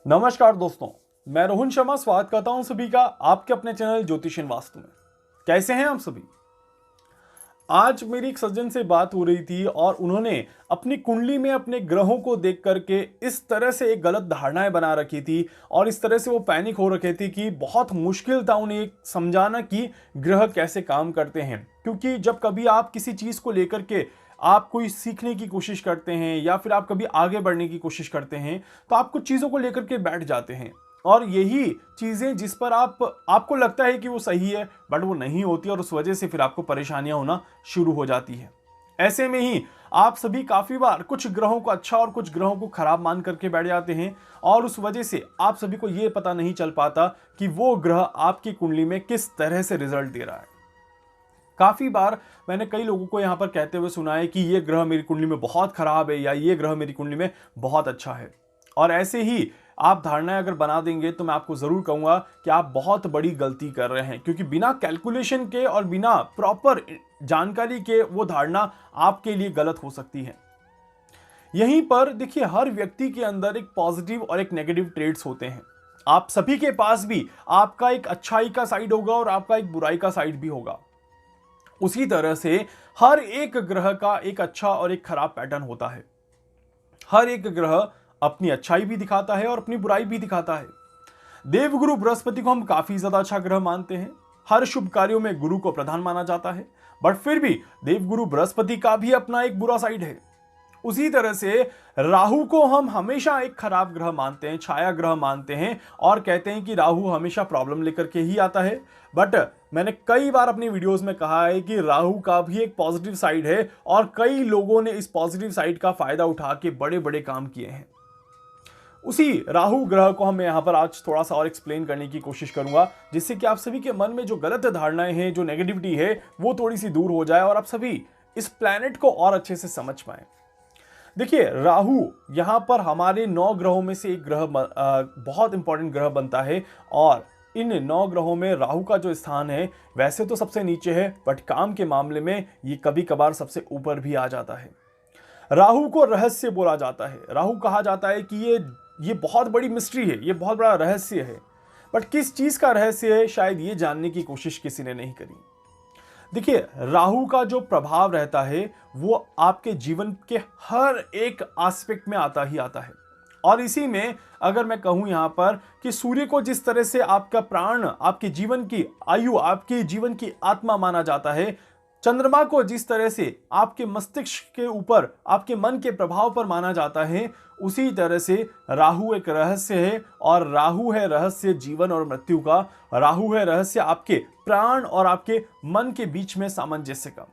नमस्कार दोस्तों, मैं रोहन शर्मा स्वागत करता हूं सभी का आपके अपने चैनल ज्योतिषन वास्तु में। कैसे हैं आप सभी? आज मेरी एक सज्जन से बात हो रही थी और उन्होंने अपनी कुंडली में अपने ग्रहों को देख करके इस तरह से एक गलत धारणाएं बना रखी थी और इस तरह से वो पैनिक हो रखे थे कि बहुत मुश्किल था उन्हें समझाना कि ग्रह कैसे काम करते हैं। क्योंकि जब कभी आप किसी चीज को लेकर के आप कोई सीखने की कोशिश करते हैं या फिर आप कभी आगे बढ़ने की कोशिश करते हैं तो आप कुछ चीज़ों को लेकर के बैठ जाते हैं और यही चीज़ें जिस पर आपको लगता है कि वो सही है बट वो नहीं होती और उस वजह से फिर आपको परेशानियां होना शुरू हो जाती है। ऐसे में ही आप सभी काफ़ी बार कुछ ग्रहों को अच्छा और कुछ ग्रहों को खराब मान करके बैठ जाते हैं और उस वजह से आप सभी को ये पता नहीं चल पाता कि वो ग्रह आपकी कुंडली में किस तरह से रिजल्ट दे रहा है। काफी बार मैंने कई लोगों को यहां पर कहते हुए सुना है कि ये ग्रह मेरी कुंडली में बहुत खराब है या ये ग्रह मेरी कुंडली में बहुत अच्छा है। और ऐसे ही आप धारणाएं अगर बना देंगे तो मैं आपको जरूर कहूंगा कि आप बहुत बड़ी गलती कर रहे हैं, क्योंकि बिना कैलकुलेशन के और बिना प्रॉपर जानकारी के वो धारणा आपके लिए गलत हो सकती है। यहीं पर देखिए, हर व्यक्ति के अंदर एक पॉजिटिव और एक नेगेटिव ट्रेड्स होते हैं। आप सभी के पास भी आपका एक अच्छाई का साइड होगा और आपका एक बुराई का साइड भी होगा। उसी तरह से हर एक ग्रह का एक अच्छा और एक खराब पैटर्न होता है। हर एक ग्रह अपनी अच्छाई भी दिखाता है और अपनी बुराई भी दिखाता है। देवगुरु बृहस्पति को हम काफी ज्यादा अच्छा ग्रह मानते हैं। हर शुभ कार्यों में गुरु को प्रधान माना जाता है, बट फिर भी देवगुरु बृहस्पति का भी अपना एक बुरा साइड है। उसी तरह से राहु को हम हमेशा एक खराब ग्रह मानते हैं, छाया ग्रह मानते हैं और कहते हैं कि राहु हमेशा प्रॉब्लम लेकर के ही आता है। बट मैंने कई बार अपनी वीडियोस में कहा है कि राहु का भी एक पॉजिटिव साइड है और कई लोगों ने इस पॉजिटिव साइड का फायदा उठा के बड़े बड़े काम किए हैं। उसी राहु ग्रह को हम यहां पर आज थोड़ा सा और एक्सप्लेन करने की कोशिश करूंगा, जिससे कि आप सभी के मन में जो गलत धारणाएं हैं, जो नेगेटिविटी है, वो थोड़ी सी दूर हो जाए और आप सभी इस प्लैनेट को और अच्छे से समझ पाए। देखिए, राहु यहां पर हमारे 9 ग्रहों में से एक ग्रह बहुत इंपॉर्टेंट ग्रह बनता है और इन 9 ग्रहों में राहु का जो स्थान है वैसे तो सबसे नीचे है, बट काम के मामले में ये कभी कभार सबसे ऊपर भी आ जाता है। राहु को रहस्य बोला जाता है। राहु कहा जाता है कि ये बहुत बड़ी मिस्ट्री है, ये बहुत बड़ा रहस्य है। बट किस चीज का रहस्य है, शायद ये जानने की कोशिश किसी ने नहीं करी। देखिए, राहु का जो प्रभाव रहता है वो आपके जीवन के हर एक एस्पेक्ट में आता ही आता है। और इसी में अगर मैं कहूं यहां पर कि सूर्य को जिस तरह से आपका प्राण, आपके जीवन की आयु, आपके जीवन की आत्मा माना जाता है, चंद्रमा को जिस तरह से आपके मस्तिष्क के ऊपर, आपके मन के प्रभाव पर माना जाता है, उसी तरह से राहु एक रहस्य है। और राहु है रहस्य जीवन और मृत्यु का। राहु है रहस्य आपके प्राण और आपके मन के बीच में सामंजस्य का।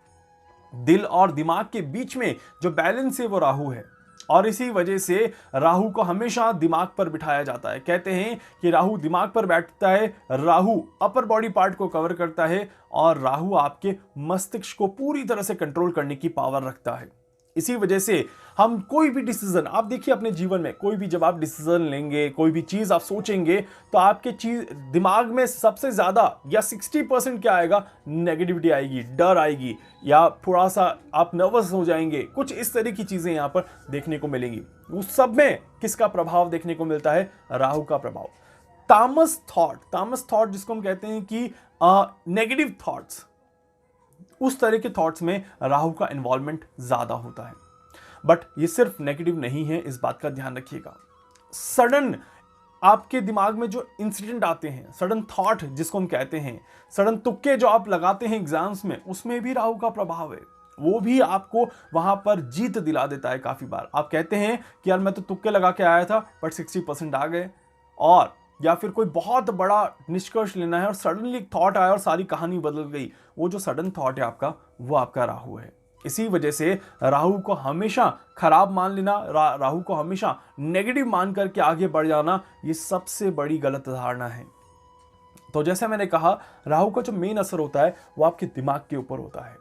दिल और दिमाग के बीच में जो बैलेंस है वो राहु है। और इसी वजह से राहु को हमेशा दिमाग पर बिठाया जाता है। कहते हैं कि राहु दिमाग पर बैठता है, राहु अपर बॉडी पार्ट को कवर करता है और राहु आपके मस्तिष्क को पूरी तरह से कंट्रोल करने की पावर रखता है। इसी वजह से हम कोई भी डिसीजन, आप देखिए अपने जीवन में कोई भी जब आप डिसीजन लेंगे, कोई भी चीज आप सोचेंगे, तो आपके चीज दिमाग में सबसे ज्यादा या 60% क्या आएगा, नेगेटिविटी आएगी, डर आएगी या थोड़ा सा आप नर्वस हो जाएंगे। कुछ इस तरह की चीजें यहां पर देखने को मिलेंगी। उस सब में किसका प्रभाव देखने को मिलता है, राहु का प्रभाव। तामस थॉट जिसको हम कहते हैं कि नेगेटिव थॉट्स, उस तरह के थॉट्स में राहु का इन्वॉल्वमेंट ज्यादा होता है। बट ये सिर्फ नेगेटिव नहीं है, इस बात का ध्यान रखिएगा। सडन आपके दिमाग में जो इंसिडेंट आते हैं, सडन थॉट जिसको हम कहते हैं, सडन तुक्के जो आप लगाते हैं एग्जाम्स में, उसमें भी राहु का प्रभाव है। वो भी आपको वहां पर जीत दिला देता है। काफी बार आप कहते हैं कि यार मैं तो तुक्के लगा के आया था बट 60% आ गए, और या फिर कोई बहुत बड़ा निष्कर्ष लेना है और सडनली एक थॉट आया और सारी कहानी बदल गई। वो जो सडन थॉट है आपका, वो आपका राहु है। इसी वजह से राहु को हमेशा खराब मान लेना, राहु को हमेशा नेगेटिव मान करके आगे बढ़ जाना, ये सबसे बड़ी गलत धारणा है। तो जैसे मैंने कहा, राहु का जो मेन असर होता है वो आपके दिमाग के ऊपर होता है।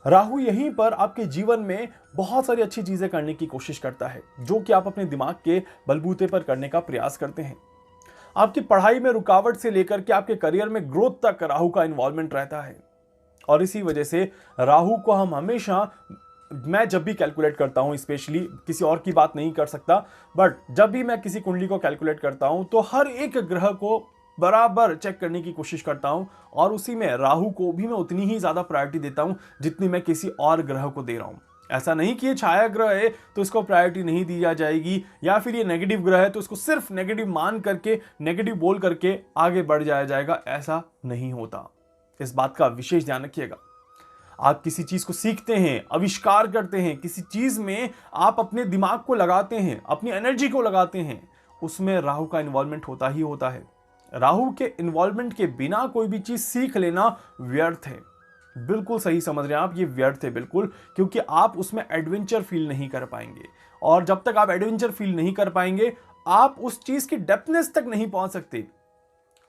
राहु यहीं पर आपके जीवन में बहुत सारी अच्छी चीजें करने की कोशिश करता है, जो कि आप अपने दिमाग के बलबूते पर करने का प्रयास करते हैं। आपकी पढ़ाई में रुकावट से लेकर के आपके करियर में ग्रोथ तक राहु का इन्वॉल्वमेंट रहता है। और इसी वजह से राहु को हम हमेशा मैं जब भी कैलकुलेट करता हूं, स्पेशली किसी और की बात नहीं कर सकता, बट जब भी मैं किसी कुंडली को कैलकुलेट करता हूं तो हर एक ग्रह को बराबर चेक करने की कोशिश करता हूं, और उसी में राहु को भी मैं उतनी ही ज्यादा प्रायोरिटी देता हूं जितनी मैं किसी और ग्रह को दे रहा हूं। ऐसा नहीं कि ये छाया ग्रह है तो इसको प्रायोरिटी नहीं दी जाएगी, या फिर ये नेगेटिव ग्रह है तो इसको सिर्फ नेगेटिव मान करके, नेगेटिव बोल करके आगे बढ़ जाएगा। ऐसा नहीं होता। इस बात का विशेष ध्यान रखिएगा। आप किसी चीज को सीखते हैं, आविष्कार करते हैं, किसी चीज में आप अपने दिमाग को लगाते हैं, अपनी एनर्जी को लगाते हैं, उसमें राहु का इन्वॉल्वमेंट होता ही होता है। राहु के इन्वॉल्वमेंट के बिना कोई भी चीज सीख लेना व्यर्थ है। बिल्कुल सही समझ रहे हैं आप, ये व्यर्थ है बिल्कुल, क्योंकि आप उसमें एडवेंचर फील नहीं कर पाएंगे, और जब तक आप एडवेंचर फील नहीं कर पाएंगे आप उस चीज की डेप्थनेस तक नहीं पहुंच सकते।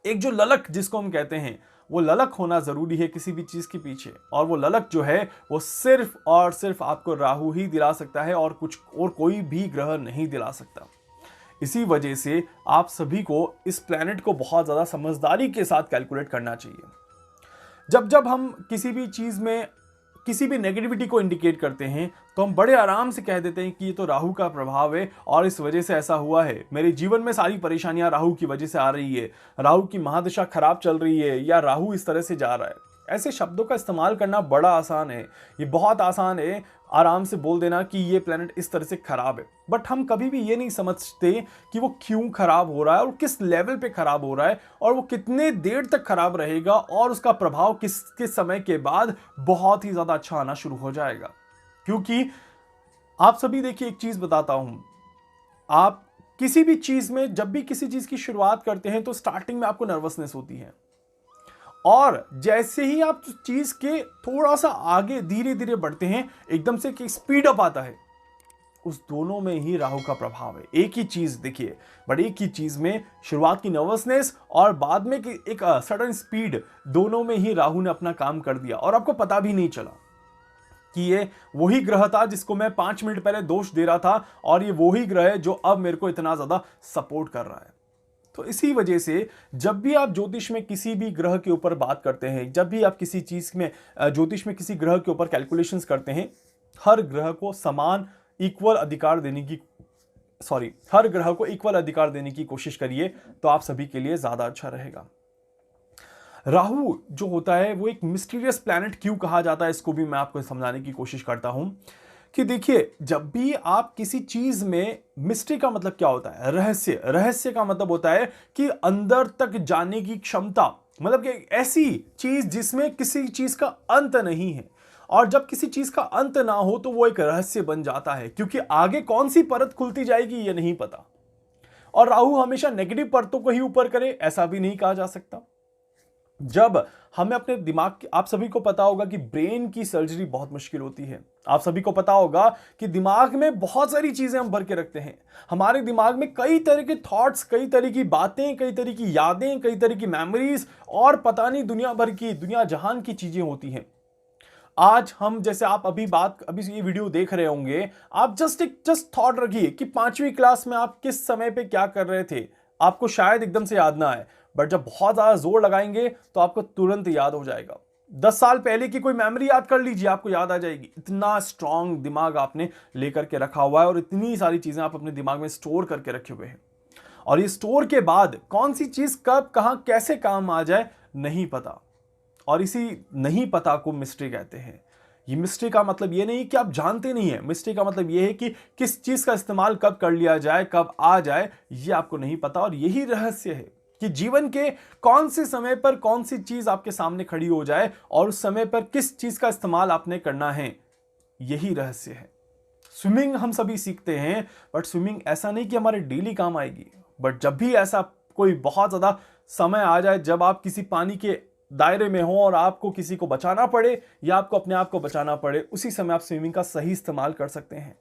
एक जो ललक जिसको हम कहते हैं, वो ललक होना जरूरी है किसी भी चीज के पीछे, और वो ललक जो है वो सिर्फ और सिर्फ आपको राहु ही दिला सकता है, और कुछ और कोई भी ग्रह नहीं दिला सकता। इसी वजह से आप सभी को इस प्लैनेट को बहुत ज्यादा समझदारी के साथ कैलकुलेट करना चाहिए। जब जब हम किसी भी चीज में किसी भी नेगेटिविटी को इंडिकेट करते हैं तो हम बड़े आराम से कह देते हैं कि ये तो राहु का प्रभाव है और इस वजह से ऐसा हुआ है, मेरे जीवन में सारी परेशानियां राहु की वजह से आ रही है, राहु की महादशा खराब चल रही है, या राहु इस तरह से जा रहा है। ऐसे शब्दों का इस्तेमाल करना बड़ा आसान है, ये बहुत आसान है आराम से बोल देना कि ये प्लेनेट इस तरह से खराब है, बट हम कभी भी ये नहीं समझते कि वो क्यों खराब हो रहा है और किस लेवल पे खराब हो रहा है, और वो कितने देर तक खराब रहेगा, और उसका प्रभाव किस समय के बाद बहुत ही ज्यादा अच्छा आना शुरू हो जाएगा। क्योंकि आप सभी देखिए, एक चीज बताता हूं, आप किसी भी चीज में जब भी किसी चीज की शुरुआत करते हैं तो स्टार्टिंग में आपको नर्वसनेस होती है, और जैसे ही आप चीज के थोड़ा सा आगे धीरे धीरे बढ़ते हैं, एकदम से स्पीड अप आता है। उस दोनों में ही राहु का प्रभाव है। एक ही चीज देखिए, बट एक ही चीज में शुरुआत की नर्वसनेस और बाद में की एक सडन स्पीड, दोनों में ही राहु ने अपना काम कर दिया, और आपको पता भी नहीं चला कि ये वही ग्रह था जिसको मैं 5 मिनट पहले दोष दे रहा था, और ये वही ग्रह है जो अब मेरे को इतना ज्यादा सपोर्ट कर रहा है। तो इसी वजह से जब भी आप ज्योतिष में किसी भी ग्रह के ऊपर बात करते हैं, जब भी आप किसी चीज में ज्योतिष में किसी ग्रह के ऊपर कैलकुलेशंस करते हैं, हर ग्रह को समान इक्वल अधिकार देने की हर ग्रह को इक्वल अधिकार देने की कोशिश करिए, तो आप सभी के लिए ज्यादा अच्छा रहेगा। राहु जो होता है वो एक मिस्टीरियस प्लैनेट क्यों कहा जाता है, इसको भी मैं आपको समझाने की कोशिश करता हूं कि देखिए, जब भी आप किसी चीज में, मिस्ट्री का मतलब क्या होता है, रहस्य का मतलब होता है कि अंदर तक जाने की क्षमता, मतलब कि ऐसी चीज जिसमें किसी चीज का अंत नहीं है, और जब किसी चीज का अंत ना हो तो वो एक रहस्य बन जाता है, क्योंकि आगे कौन सी परत खुलती जाएगी ये नहीं पता। और राहु हमेशा नेगेटिव परतों को ही ऊपर करे ऐसा भी नहीं कहा जा सकता। जब हमें अपने दिमाग की, आप सभी को पता होगा कि ब्रेन की सर्जरी बहुत मुश्किल होती है। आप सभी को पता होगा कि दिमाग में बहुत सारी चीजें हम भर के रखते हैं। हमारे दिमाग में कई तरह के थॉट्स, कई तरह की बातें, कई तरह की यादें, कई तरह की मेमोरीज, और पता नहीं दुनिया भर की, दुनिया जहान की चीजें होती हैं। आज हम, जैसे आप अभी ये वीडियो देख रहे होंगे, आप जस्ट थॉट रखिए कि 5वीं क्लास में आप किस समय पे क्या कर रहे थे, आपको शायद एकदम से याद ना आए, बट जब बहुत ज्यादा जोर लगाएंगे तो आपको तुरंत याद हो जाएगा। 10 साल पहले की कोई मेमोरी याद कर लीजिए, आपको याद आ जाएगी। इतना स्ट्रांग दिमाग आपने लेकर के रखा हुआ है, और इतनी सारी चीजें आप अपने दिमाग में स्टोर करके रखे हुए हैं, और ये स्टोर के बाद कौन सी चीज कब कहां कैसे काम आ जाए नहीं पता, और इसी नहीं पता को मिस्ट्री कहते हैं। ये मिस्ट्री का मतलब ये नहीं कि आप जानते नहीं है, मिस्ट्री का मतलब ये है कि किस चीज का इस्तेमाल कब कर लिया जाए, कब आ जाए, ये आपको नहीं पता। और यही रहस्य है कि जीवन के कौन से समय पर कौन सी चीज आपके सामने खड़ी हो जाए, और उस समय पर किस चीज का इस्तेमाल आपने करना है, यही रहस्य है। स्विमिंग हम सभी सीखते हैं, बट स्विमिंग ऐसा नहीं कि हमारे डेली काम आएगी, बट जब भी ऐसा कोई बहुत ज्यादा समय आ जाए जब आप किसी पानी के दायरे में हो और आपको किसी को बचाना पड़े, या आपको अपने आप को बचाना पड़े, उसी समय आप स्विमिंग का सही इस्तेमाल कर सकते हैं।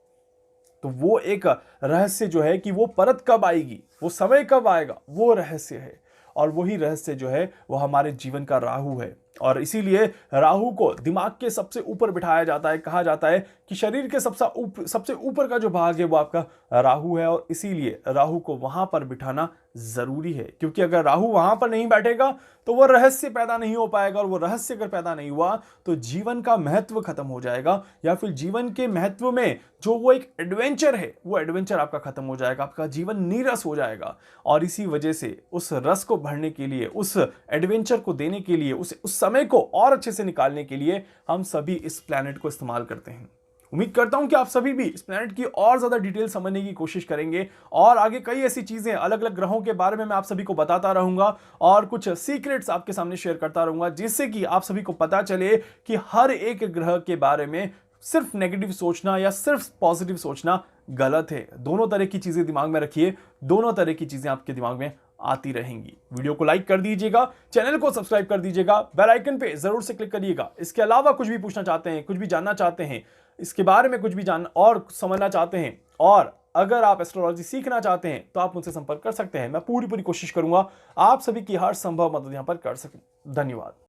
तो वो एक रहस्य जो है कि वो परत कब आएगी, वो समय कब आएगा, वो रहस्य है। और वही रहस्य जो है वो हमारे जीवन का राहु है। और इसीलिए राहु को दिमाग के सबसे ऊपर बिठाया जाता है। कहा जाता है कि शरीर के सबसे ऊपर का जो भाग है वो आपका राहु है, और इसीलिए राहु को वहां पर बिठाना जरूरी है, क्योंकि अगर राहु वहां पर नहीं बैठेगा तो वो रहस्य पैदा नहीं हो पाएगा, और वो रहस्य अगर पैदा नहीं हुआ तो जीवन का महत्व खत्म हो जाएगा, या फिर जीवन के महत्व में जो वो एक एडवेंचर है वो एडवेंचर आपका खत्म हो जाएगा, आपका जीवन नीरस हो जाएगा। और इसी वजह से उस रस को भरने के लिए, उस एडवेंचर को देने के लिए, उस समय को और अच्छे से निकालने के लिए हम सभी इस प्लैनेट को इस्तेमाल करते हैं। उम्मीद करता हूं कि आप सभी भी इस प्लैनेट की और ज्यादा डिटेल समझने की कोशिश करेंगे, और आगे कई ऐसी चीजें अलग अलग ग्रहों के बारे में मैं आप सभी को बताता रहूंगा, और कुछ सीक्रेट्स आपके सामने शेयर करता रहूंगा, जिससे कि आप सभी को पता चले कि हर एक ग्रह के बारे में सिर्फ नेगेटिव सोचना या सिर्फ पॉजिटिव सोचना गलत है। दोनों तरह की चीजें दिमाग में रखिए, दोनों तरह की चीजें आपके दिमाग में आती रहेंगी। वीडियो को लाइक कर दीजिएगा, चैनल को सब्सक्राइब कर दीजिएगा, बेल आइकन पे जरूर से क्लिक करिएगा। इसके अलावा कुछ भी पूछना चाहते हैं, कुछ भी जानना चाहते हैं, इसके बारे में कुछ भी जानना और समझना चाहते हैं, और अगर आप एस्ट्रोलॉजी सीखना चाहते हैं तो आप मुझसे संपर्क कर सकते हैं। मैं पूरी कोशिश करूंगा आप सभी की हर संभव मदद यहां पर कर सकूं। धन्यवाद।